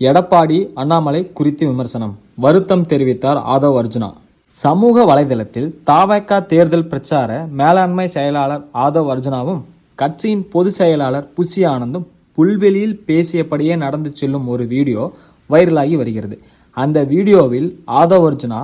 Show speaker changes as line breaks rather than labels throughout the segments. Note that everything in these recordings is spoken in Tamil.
எடப்பாடி அண்ணாமலை குறித்து விமர்சனம், வருத்தம் தெரிவித்தார் ஆதவ் அர்ஜுனா. சமூக வலைதளத்தில் தவேக தேர்தல் பிரச்சார மேலாண்மை செயலாளர் ஆதவ் அர்ஜுனாவும் கட்சியின் பொதுச் செயலாளர் புஷி ஆனந்தும் புல்வெளியில் பேசியபடியே நடந்து செல்லும் ஒரு வீடியோ வைரலாகி வருகிறது. அந்த வீடியோவில் ஆதவ் அர்ஜுனா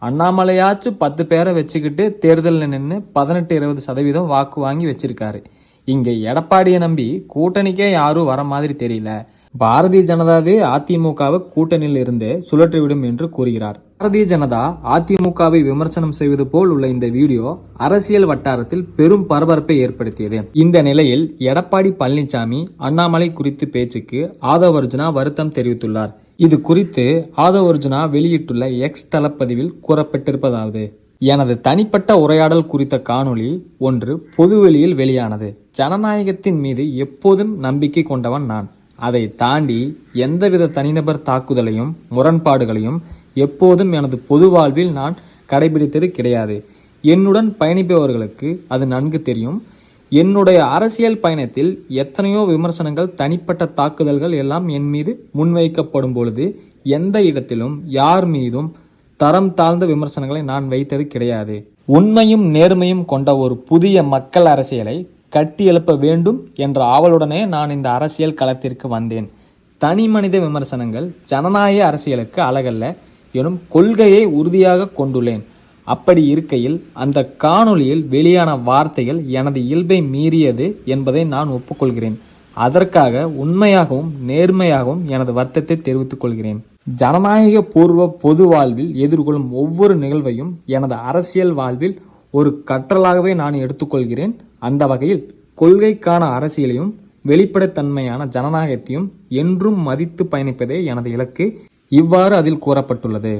அண்ணாமலையாச்சும் 10 பேரை வச்சுக்கிட்டு தேர்தலில் நின்று 18-20% வாக்கு வாங்கி வச்சிருக்காரு. இங்கே எடப்பாடியை நம்பி கூட்டணிக்கே யாரும் வர மாதிரி தெரியல. பாரதிய ஜனதாவே அதிமுகவை கூட்டணியில் இருந்து சுழற்றிவிடும் என்று கூறுகிறார். பாரதிய ஜனதா அதிமுகவை விமர்சனம் செய்வது போல் உள்ள இந்த வீடியோ அரசியல் வட்டாரத்தில் பெரும் பரபரப்பை ஏற்படுத்தியது. இந்த நிலையில் எடப்பாடி பழனிசாமி அண்ணாமலை குறித்து பேச்சுக்கு ஆதவ் அர்ஜுனா வருத்தம் தெரிவித்துள்ளார். இது குறித்து ஆதவ் அர்ஜுனா வெளியிட்டுள்ள எக்ஸ் தளப்பதிவில் கூறப்பட்டிருப்பதாவது: எனது தனிப்பட்ட உரையாடல் குறித்த காணொளி ஒன்று பொதுவெளியில் வெளியானது. ஜனநாயகத்தின் மீது எப்போதும் நம்பிக்கை கொண்டவன் நான். அதை தாண்டி எந்தவித தனிநபர் தாக்குதலையும் முரண்பாடுகளையும் எப்போதும் எனது பொது வாழ்வில் நான் கடைபிடித்தது கிடையாது. என்னுடன் பயணிப்பவர்களுக்கு அது நன்கு தெரியும். என்னுடைய அரசியல் பயணத்தில் எத்தனையோ விமர்சனங்கள், தனிப்பட்ட தாக்குதல்கள் எல்லாம் என் மீது முன்வைக்கப்படும் பொழுது எந்த இடத்திலும் யார் மீதும் தரம் தாழ்ந்த விமர்சனங்களை நான் வைத்தது கிடையாது. உண்மையும் நேர்மையும் கொண்ட ஒரு புதிய மக்கள் அரசியலை கட்டி எழுப்ப வேண்டும் என்ற ஆவலுடனே நான் இந்த அரசியல் களத்திற்கு வந்தேன். தனி மனித விமர்சனங்கள் ஜனநாயக அரசியலுக்கு அழகல்ல எனும் கொள்கையை உறுதியாக கொண்டுள்ளேன். அப்படி இருக்கையில் அந்த காணொளியில் வெளியான வார்த்தைகள் எனது இயல்பை மீறியது என்பதை நான் ஒப்புக்கொள்கிறேன். அதற்காக உண்மையாகவும் நேர்மையாகவும் எனது வருத்தத்தை தெரிவித்துக் கொள்கிறேன். ஜனநாயக பூர்வ பொது வாழ்வில் எதிர்கொள்ளும் ஒவ்வொரு நிகழ்வையும் எனது அரசியல் வாழ்வில் ஒரு கற்றலாகவே நான் எடுத்துக்கொள்கிறேன். அந்த வகையில் கொள்கைக்கான அரசியலையும் வெளிப்படைத்தன்மையான ஜனநாயகத்தையும் என்றும் மதித்து பயணிப்பதே எனது இலக்கு. இவ்வாறு அதில் கூறப்பட்டுள்ளது.